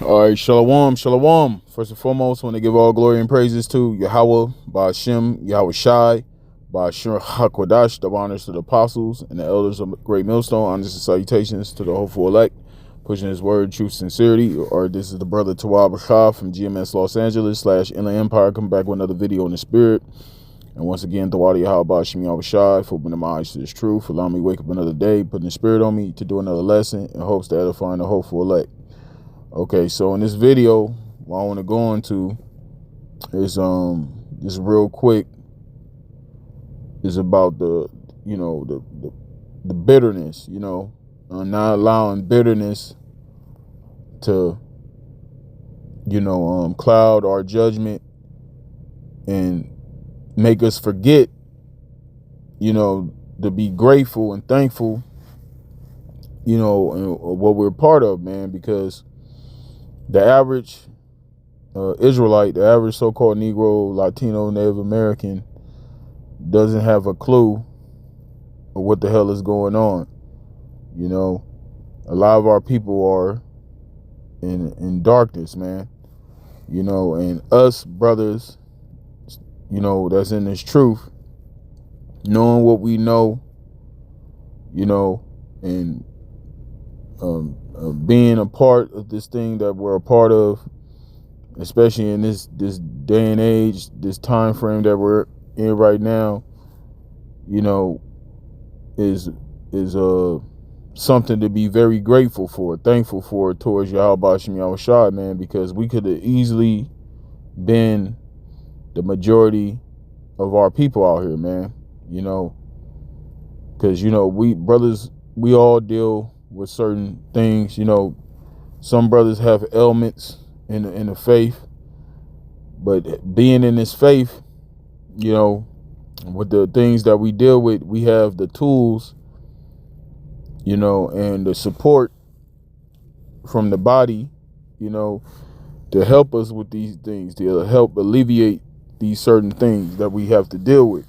All right, shalom, shalom. First and foremost, I want to give all glory and praises to Yahweh, Ba'ashem, Yahweh Shai, Ba'ashem HaKodash, the honors to the apostles and the elders of Great Millstone, honors and salutations to the hopeful elect, pushing his word, truth, sincerity. Or this is the brother Tawab Shah from GMS Los Angeles / Inland Empire, coming back with another video in the spirit. And once again, Tawadi Yahweh Ba'ashem, Yahweh Shai, for opening my eyes to this truth, allowing me to wake up another day, putting the spirit on me to do another lesson in hopes to edify the hopeful elect. Okay, so in this video, what I want to go into is just real quick is about the bitterness, not allowing bitterness to cloud our judgment and make us forget to be grateful and thankful and what we're part of, man, because the average Israelite, the average so-called Negro, Latino, Native American doesn't have a clue of what the hell is going on. A lot of our people are in darkness, man. And us brothers, that's in this truth, knowing what we know, and being a part of this thing that we're a part of, especially in this day and age, this time frame that we're in right now, is something to be very grateful for, thankful for towards Yahweh Ba'ashem Yahweh Shai, man, because we could have easily been the majority of our people out here, man, because we brothers, we all deal with certain things. Some brothers have ailments in the faith, but being in this faith, with the things that we deal with, we have the tools, and the support from the body, to help us with these things, to help alleviate these certain things that we have to deal with.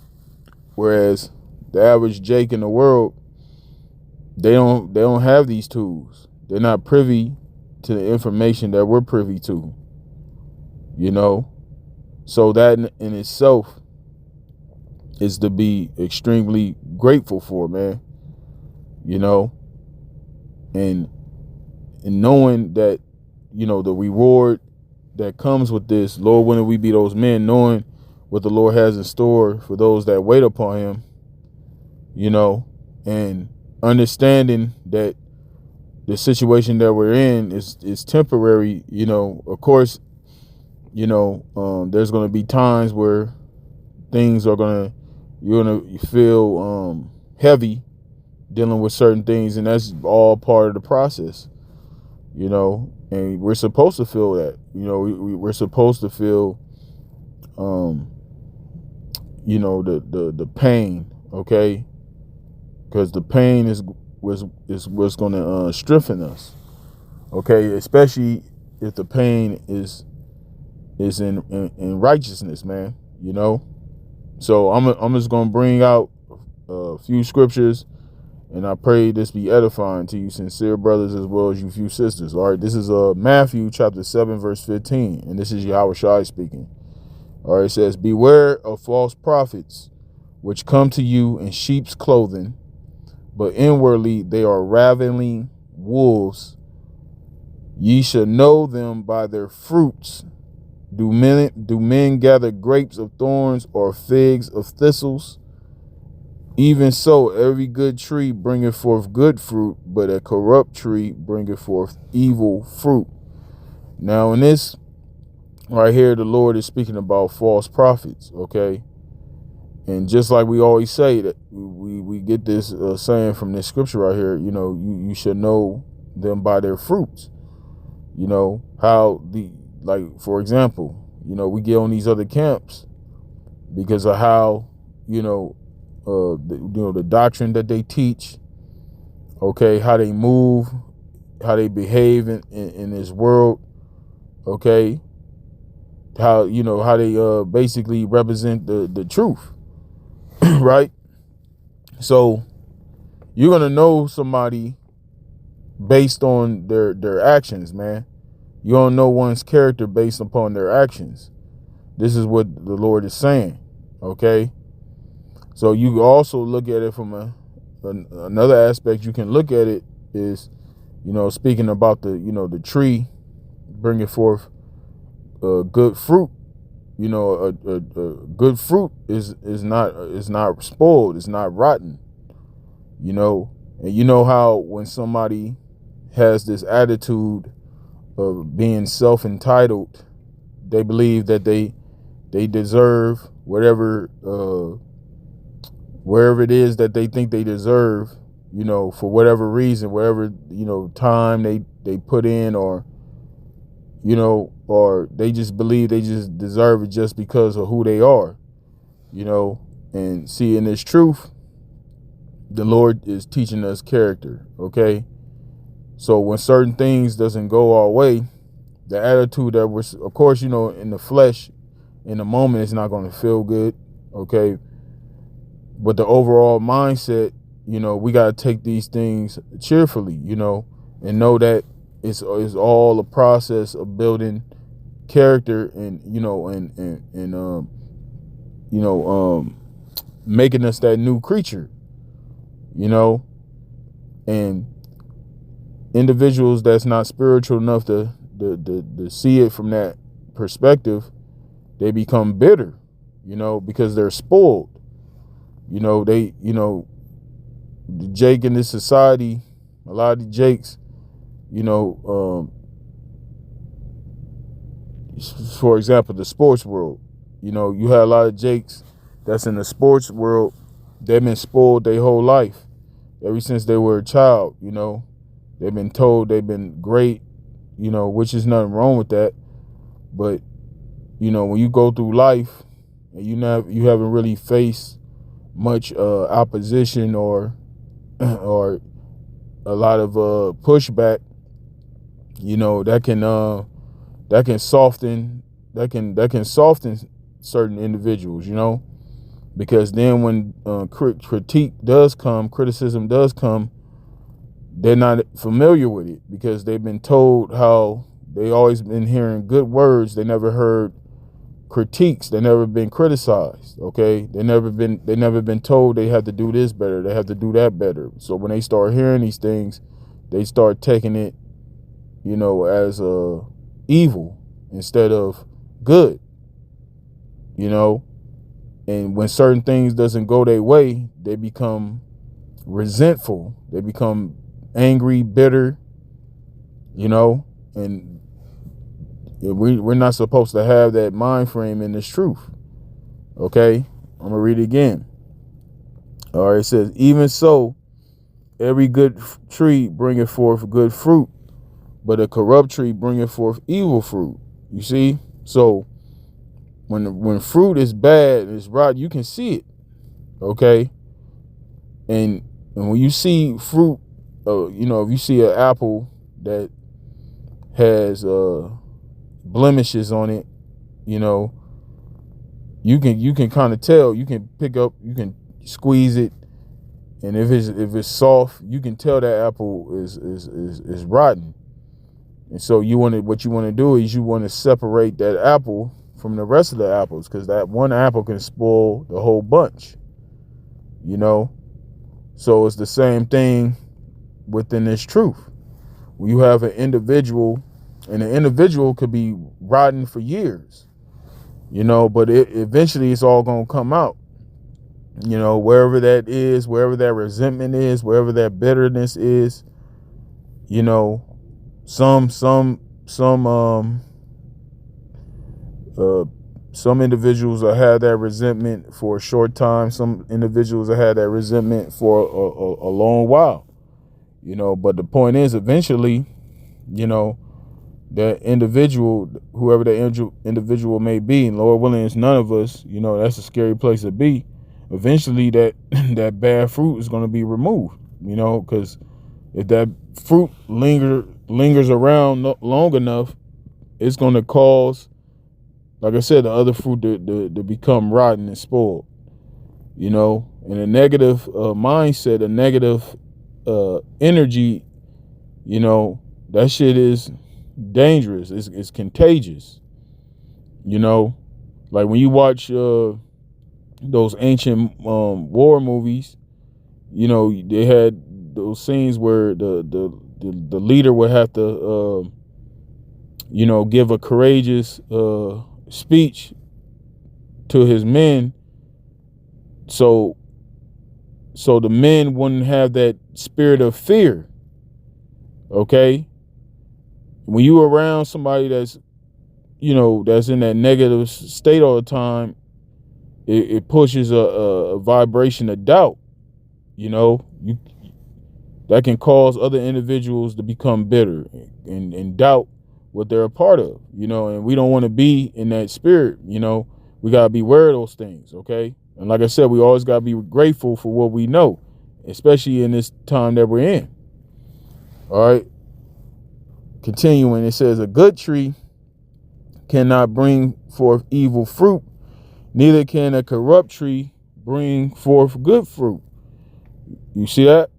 Whereas the average Jake in the world, they don't have these tools. They're not privy to the information that we're privy to. So that in itself is to be extremely grateful for, man. And knowing that, the reward that comes with this, Lord, when we be those men, knowing what the Lord has in store for those that wait upon him, and understanding that the situation that we're in is temporary. Of course, there's going to be times where things are you're going to feel heavy dealing with certain things, and that's all part of the process, and we're supposed to feel that. We're supposed to feel the pain, okay, because the pain is what's going to strengthen us, okay, especially if the pain is in righteousness, man. So I'm just going to bring out a few scriptures, and I pray this be edifying to you sincere brothers as well as you few sisters. All right, this is Matthew chapter 7 verse 15, and this is Yahweh Shai speaking. All right, it says, "Beware of false prophets, which come to you in sheep's clothing, but inwardly they are ravening wolves. Ye shall know them by their fruits. Do men gather grapes of thorns or figs of thistles? Even so, every good tree bringeth forth good fruit, but a corrupt tree bringeth forth evil fruit." Now, in this right here, the Lord is speaking about false prophets, okay? And just like we always say, that we get this saying from this scripture right here, you should know them by their fruits. How for example, we get on these other camps because of how, the doctrine that they teach, okay, how they move, how they behave in this world, okay, how they basically represent the truth. Right? So you're gonna know somebody based on their actions, man. You don't know one's character based upon their actions. This is what the Lord is saying. Okay. So you also look at it from another aspect. You can look at it is, speaking about the tree bringing forth good fruit. A good fruit is not spoiled. It's not rotten. And you know how when somebody has this attitude of being self-entitled, they believe that they deserve whatever, wherever it is that they think they deserve, for whatever reason, whatever, time they put in, or they just believe they just deserve it just because of who they are, and see, in this truth, the Lord is teaching us character. Okay. So when certain things doesn't go our way, the attitude that we're, of course, in the flesh, in the moment, it's not going to feel good. Okay. But the overall mindset, we got to take these things cheerfully, and know that it's all a process of building character and, making us that new creature, and individuals that's not spiritual enough to see it from that perspective, they become bitter, because they're spoiled. The Jake in this society, a lot of the Jakes, for example, the sports world, you have a lot of Jakes that's in the sports world. They've been spoiled their whole life, ever since they were a child. They've been told they've been great, which is nothing wrong with that. But, when you go through life and you haven't really faced much opposition or a lot of pushback, that can soften certain individuals, because then when criticism does come, they're not familiar with it, because they've been told how they always been hearing good words. They never heard critiques. They never been criticized. Okay. They never been told they have to do this better. They have to do that better. So when they start hearing these things, they start taking it, as evil instead of good, and when certain things doesn't go their way, they become resentful. They become angry, bitter, and we're not supposed to have that mind frame in this truth. Okay. I'm going to read it again. All right. It says, even so, every good tree bringeth forth good fruit, but a corrupt tree bringeth forth evil fruit. You see? So when fruit is bad and it's rotten, you can see it. Okay. And when you see fruit, if you see an apple that has blemishes on it, you can kind of tell. You can pick up, you can squeeze it, and if it's soft, you can tell that apple is rotten. And so what you want to do is you want to separate that apple from the rest of the apples, because that one apple can spoil the whole bunch. So it's the same thing within this truth. When you have an individual, and the individual could be rotten for years, but eventually it's all going to come out, wherever that is, wherever that resentment is, wherever that bitterness is, some individuals will have that resentment for a short time. Some individuals will have that resentment for a long while, but the point is, eventually, that individual, whoever that individual may be, and Lord willing, it's none of us, that's a scary place to be. Eventually that bad fruit is going to be removed, because if that fruit lingers around long enough, it's going to cause, like I said, the other fruit to become rotten and spoiled, and a negative mindset, a negative energy, that shit is, dangerous. It's contagious. You know, like when you watch those ancient war movies, you know, they had those scenes where the leader would have to, you know, give a courageous speech to his men, so the men wouldn't have that spirit of fear. Okay, when you around somebody that's, you know, that's in that negative state all the time, it pushes a vibration of doubt. You know, that can cause other individuals to become bitter and doubt what they're a part of. You know, and we don't want to be in that spirit. You know, we gotta be aware of those things. Okay, and like I said, we always gotta be grateful for what we know, especially in this time that we're in. All right. Continuing, it says, a good tree cannot bring forth evil fruit, neither can a corrupt tree bring forth good fruit. You see that?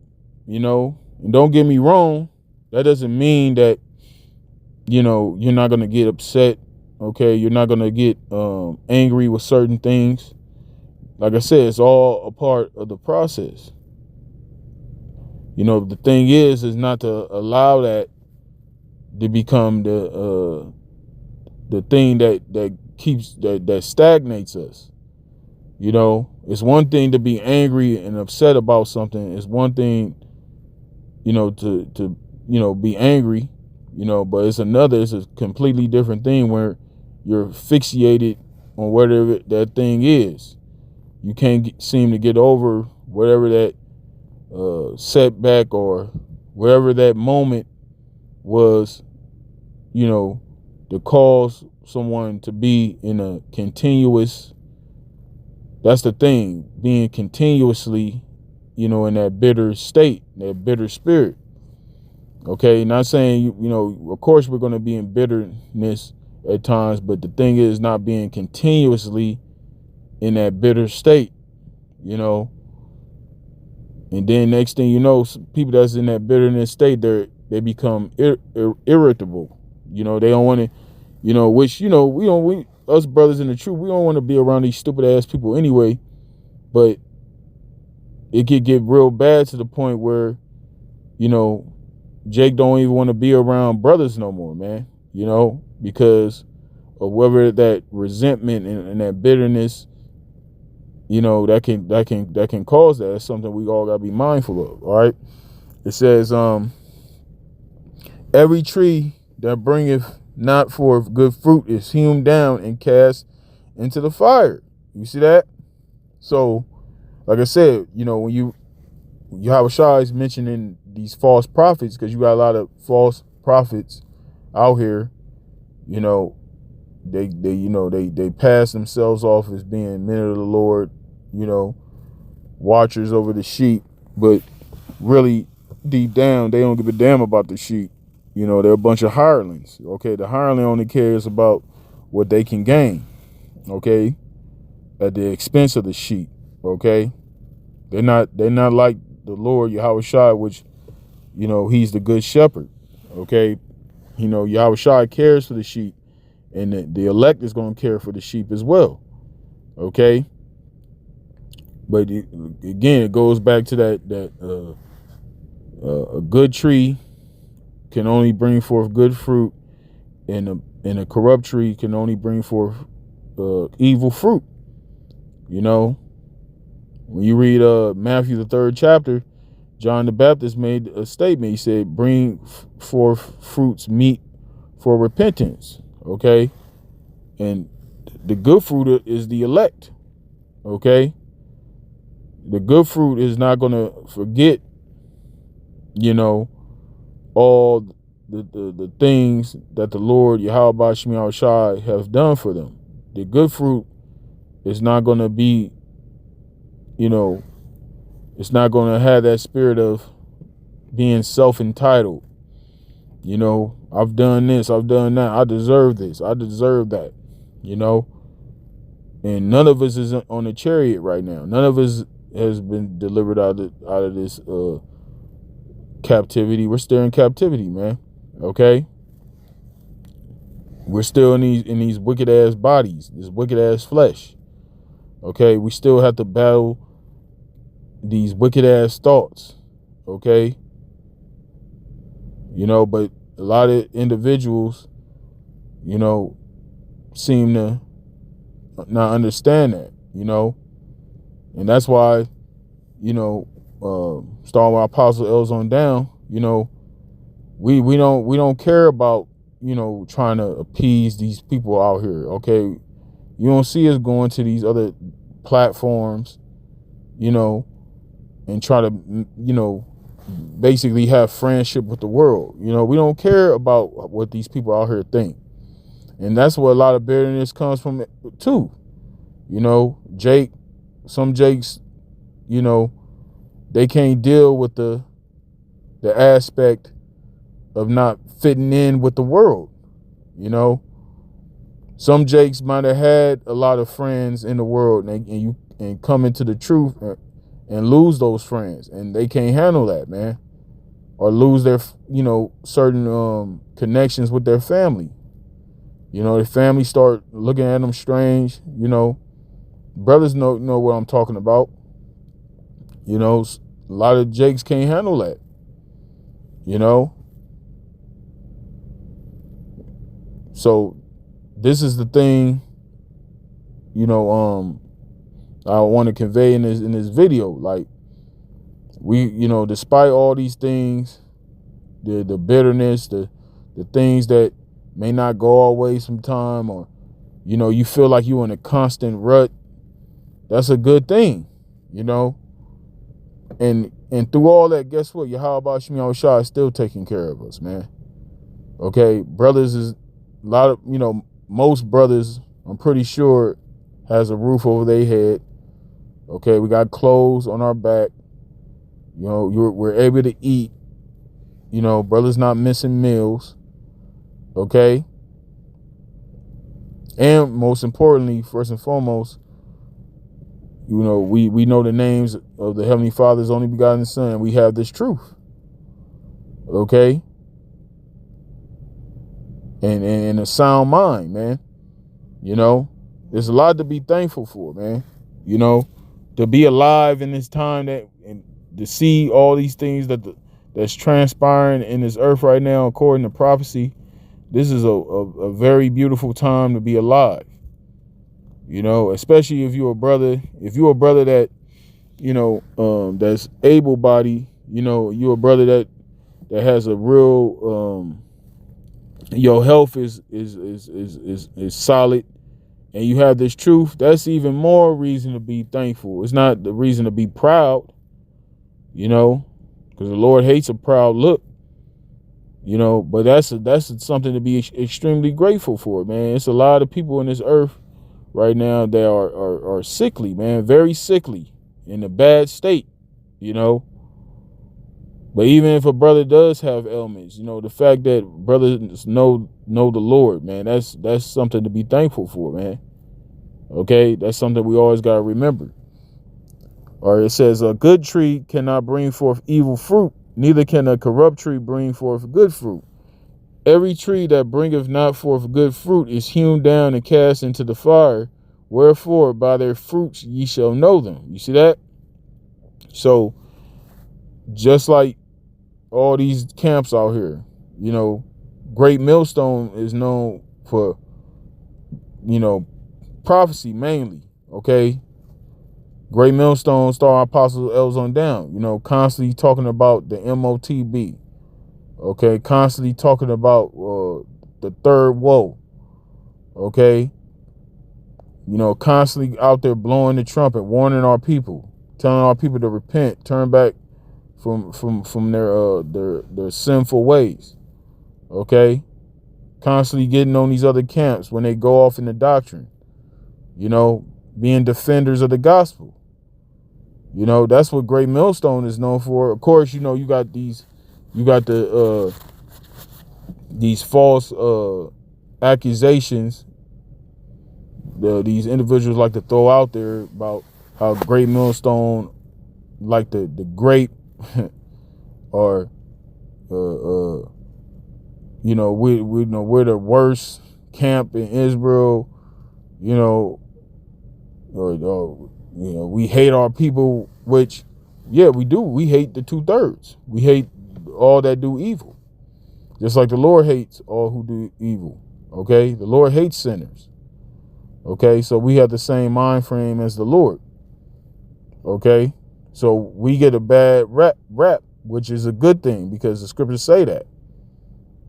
You know, and don't get me wrong, that doesn't mean that, you know, you're not going to get upset. Okay, you're not going to get angry with certain things. Like I said, it's all a part of the process. You know, the thing is not to allow that to become the thing that keeps that stagnates us. You know, it's one thing to be angry and upset about something. It's one thing, you know, to you know, be angry, you know, but it's a completely different thing where you're fixated on whatever that thing is. You can't seem to get over whatever that setback or wherever that moment was, you know, to cause someone to be in a continuous, that's the thing, being continuously, you know, in that bitter state, that bitter spirit. Okay, not saying, you know, of course we're going to be in bitterness at times, but the thing is not being continuously in that bitter state, you know. And then next thing you know, people that's in that bitterness state, they become irritable. You know, they don't want to, you know, which, you know, we us brothers in the truth, we don't want to be around these stupid ass people anyway. But it could get real bad to the point where, you know, Jake don't even want to be around brothers no more, man. You know, because of whether that resentment and that bitterness, you know, that can cause that. That's something we all gotta be mindful of. All right. It says, every tree that bringeth not forth good fruit is hewn down and cast into the fire. You see that? So, like I said, you know, when Yahweh Shai is mentioning these false prophets, because you got a lot of false prophets out here, you know, they pass themselves off as being men of the Lord, you know, watchers over the sheep, but really deep down they don't give a damn about the sheep. You know, they're a bunch of hirelings. Okay, the hireling only cares about what they can gain, okay, at the expense of the sheep. Okay, they're not like the Lord Yahweh Shai, which, you know, he's the good shepherd. Okay, you know, Yahweh Shai cares for the sheep, and the elect is going to care for the sheep as well. Okay, but again, it goes back to that a good tree can only bring forth good fruit, and a corrupt tree can only bring forth evil fruit. You know, when you read Matthew the 3rd chapter, John the Baptist made a statement. He said, "Bring forth fruits meet for repentance." Okay, and the good fruit is the elect. Okay, the good fruit is not going to forget, you know, all the things that the Lord Yahweh Shai Shai have done for them. The good fruit is not going to be, you know, it's not going to have that spirit of being self-entitled. You know, I've done this, I've done that, I deserve this, I deserve that, you know. And none of us is on a chariot right now. None of us has been delivered out of this captivity. We're still in captivity, man. Okay? We're still in these wicked ass bodies, this wicked ass flesh. Okay, we still have to battle these wicked ass thoughts. Okay, but a lot of individuals, seem to not understand that, and that's why, starting with Apostle L's on down, we don't care about, trying to appease these people out here. Okay, you don't see us going to these other platforms, and try to, basically have friendship with the world. We don't care about what these people out here think. And that's where a lot of bitterness comes from too. Some Jakes, they can't deal with the aspect of not fitting in with the world. Some Jakes might have had a lot of friends in the world, and come into the truth and lose those friends, and they can't handle that, man. Or lose their, certain connections with their family. Their family start looking at them strange. Brothers know what I'm talking about. A lot of Jakes can't handle that. So this is the thing, I want to convey in this video. Like, we, despite all these things, the bitterness, the things that may not go our way sometime, or you feel like you're in a constant rut, that's a good thing. And through all that, guess what? Yahweh Shemi Yahushua is still taking care of us, man. Okay, brothers is a lot of, most brothers, I'm pretty sure, has a roof over their head. Okay, we got clothes on our back. We're able to eat. Brothers not missing meals. Okay. And most importantly, first and foremost, we know the names of the Heavenly Father's only begotten Son. We have this truth. Okay. And a sound mind, man. There's a lot to be thankful for, man. To be alive in this time, and to see all these things that's transpiring in this earth right now, according to prophecy. This is a very beautiful time to be alive. Especially if you're a brother. If you're a brother that, that's able-bodied, you're a brother that has a real, your health is solid, and you have this truth, that's even more reason to be thankful. It's not the reason to be proud, because the Lord hates a proud look. But that's something to be extremely grateful for, man. It's a lot of people in this earth right now that are sickly, man, very sickly, in a bad state, But even if a brother does have ailments, the fact that brothers know the Lord, man, that's something to be thankful for, man. Okay, that's something we always gotta remember. Or it says, a good tree cannot bring forth evil fruit, neither can a corrupt tree bring forth good fruit. Every tree that bringeth not forth good fruit is hewn down and cast into the fire. Wherefore, by their fruits ye shall know them. You see that? So, just like all these camps out here, Great Millstone is known for, prophecy mainly. Okay. Great Millstone, star Apostle L's on down, constantly talking about the MOTB. Okay, constantly talking about the third woe. Okay, constantly out there blowing the trumpet, warning our people, telling our people to repent, turn back from their sinful ways. Okay, constantly getting on these other camps when they go off in the doctrine. Being defenders of the gospel. That's what Great Millstone is known for. Of course, you got these. You got these false accusations these individuals like to throw out there about how Great Millstone, like the grape, or we're the worst camp in Israel, or we hate our people, which, yeah, we do. We hate the 2/3. We hate all that do evil. Just like the Lord hates all who do evil. Okay? The Lord hates sinners. Okay? So we have the same mind frame as the Lord. Okay? So we get a bad rap, which is a good thing because the scriptures say that.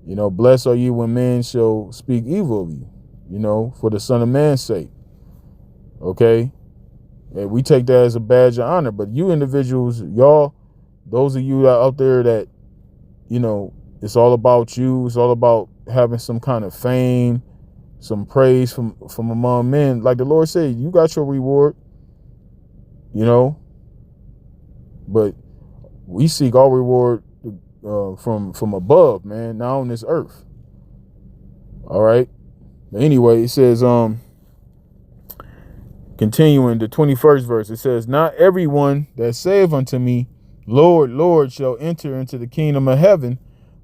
Blessed are you when men shall speak evil of you, for the Son of Man's sake. Okay? And we take that as a badge of honor. But you individuals, y'all, those of you that out there that, it's all about you. It's all about having some kind of fame, some praise from among men. Like the Lord said, you got your reward, but we seek our reward from above, man, not on this earth. All right. But anyway, it says, continuing the 21st verse, it says, not everyone that saith unto me, Lord, Lord, shall enter into the kingdom of heaven,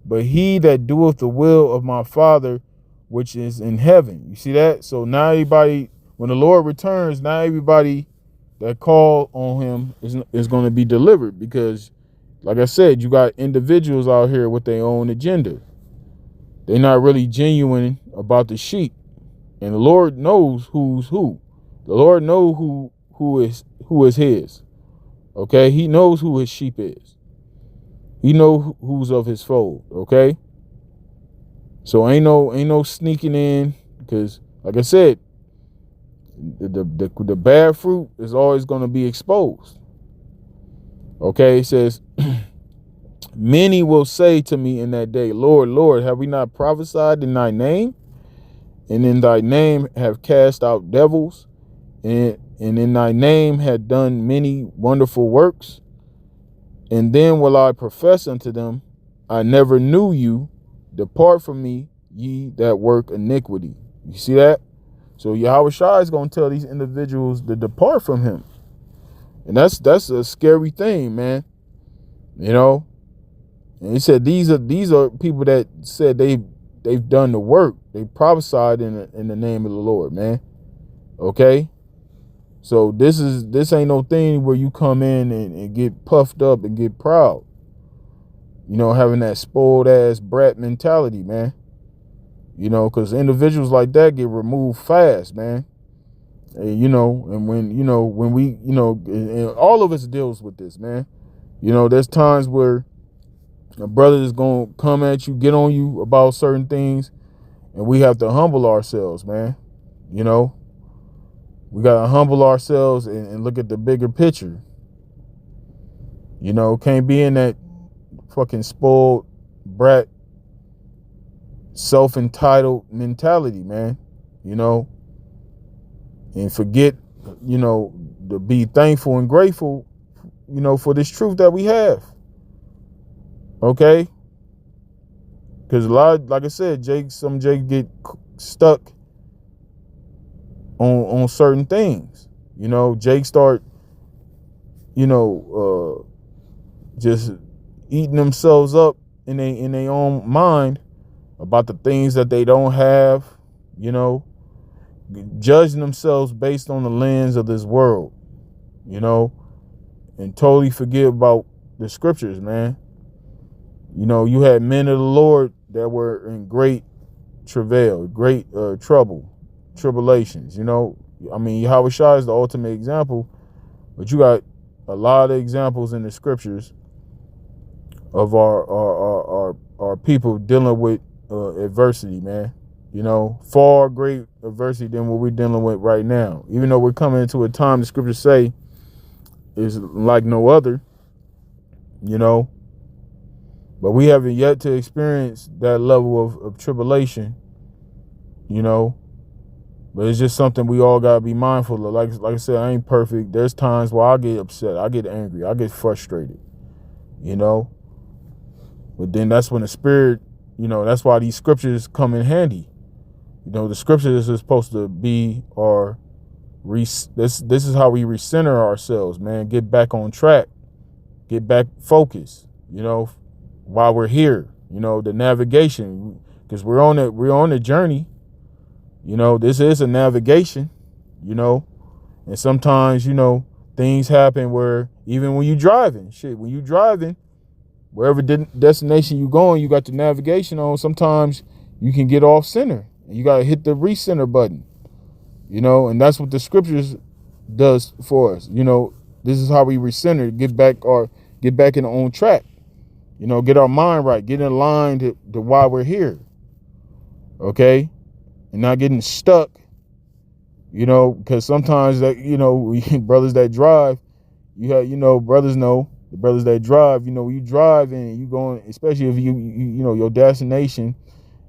but he that doeth the will of my Father which is in heaven. You see that? So now everybody, when the Lord returns, not everybody that call on him is going to be delivered, because, like I said, you got individuals out here with their own agenda. They're not really genuine about the sheep. And the Lord knows who's who. The Lord knows who is his. Okay? He knows who his sheep is. He knows who's of his fold. Okay? So ain't no sneaking in, because, like I said, the bad fruit is always going to be exposed. Okay? It says, many will say to me in that day, Lord, Lord, have we not prophesied in thy name? And in thy name have cast out devils, and in thy name had done many wonderful works. And then will I profess unto them, I never knew you. Depart from me, ye that work iniquity. You see that? So Yahweh Shai is going to tell these individuals to depart from him. And that's a scary thing, man. And he said these are people that said they've done the work. They prophesied in the name of the Lord, man. Okay? So this ain't no thing where you come in and get puffed up and get proud. Having that spoiled ass brat mentality, man. Because individuals like that get removed fast, man. And, and when we, and all of us deals with this, man. There's times where a brother is going to come at you, get on you about certain things, and we have to humble ourselves, man. We got to humble ourselves and look at the bigger picture. Can't be in that fucking spoiled brat, self-entitled mentality, man. And forget, to be thankful and grateful, for this truth that we have. Okay? Because a lot, like I said, some Jake get stuck on certain things. Jake start, just eating themselves up in their own mind about the things that they don't have, judging themselves based on the lens of this world, and totally forget about the scriptures, man. You had men of the Lord that were in great travail, great tribulations. Yahweh Shai is the ultimate example, but you got a lot of examples in the scriptures of our people dealing with adversity, man. Far great adversity than what we're dealing with right now. Even though we're coming into a time the scriptures say is like no other, but we haven't yet to experience that level of tribulation, but it's just something we all gotta be mindful of. Like I said, I ain't perfect. There's times where I get upset, I get angry, I get frustrated, but then that's when the spirit, that's why these scriptures come in handy. The scriptures is supposed to be this is how we recenter ourselves, man. Get back on track, get back focused, while we're here, the navigation, because we're on the journey, You know, this is a navigation, you know, and sometimes, you know, things happen where even when you driving, when you driving, wherever destination you going, you got the navigation on. Sometimes you can get off center and you got to hit the recenter button, you know, and that's what the scriptures does for us. You know, this is how we recenter, get back in on track, you know, get our mind right, get in line to why we're here. Okay. And not getting stuck, you know, because sometimes that, you know, brothers that drive, you have, you know, the brothers that drive, you know, you drive and you going, especially if you know, your destination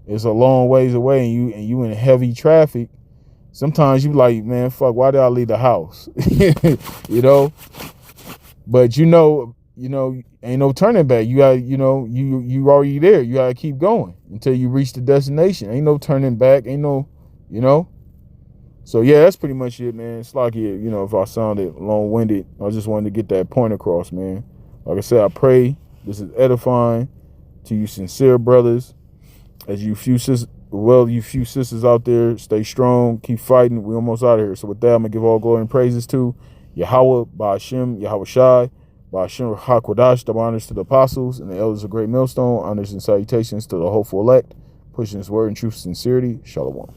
is a long ways away and you in heavy traffic. Sometimes you like, man, fuck, why did I leave the house? You know, but you know, ain't no turning back. You got, you know, you already there. You gotta keep going until you reach the destination. Ain't no turning back. Ain't no, you know. So yeah, that's pretty much it, man. It's like, you know, if I sounded long-winded, I just wanted to get that point across, man. Like I said, I pray this is edifying to you sincere brothers. As you few sisters out there, stay strong, keep fighting. We almost out of here. So with that, I'm gonna give all glory and praises to Yahweh, Ba'ashem, Yahweh Shai, Ba'ashem HaKodash, the honors to the apostles and the elders of Great Millstone, honors and salutations to the hopeful elect, pushing his word in truth and sincerity. Shalom.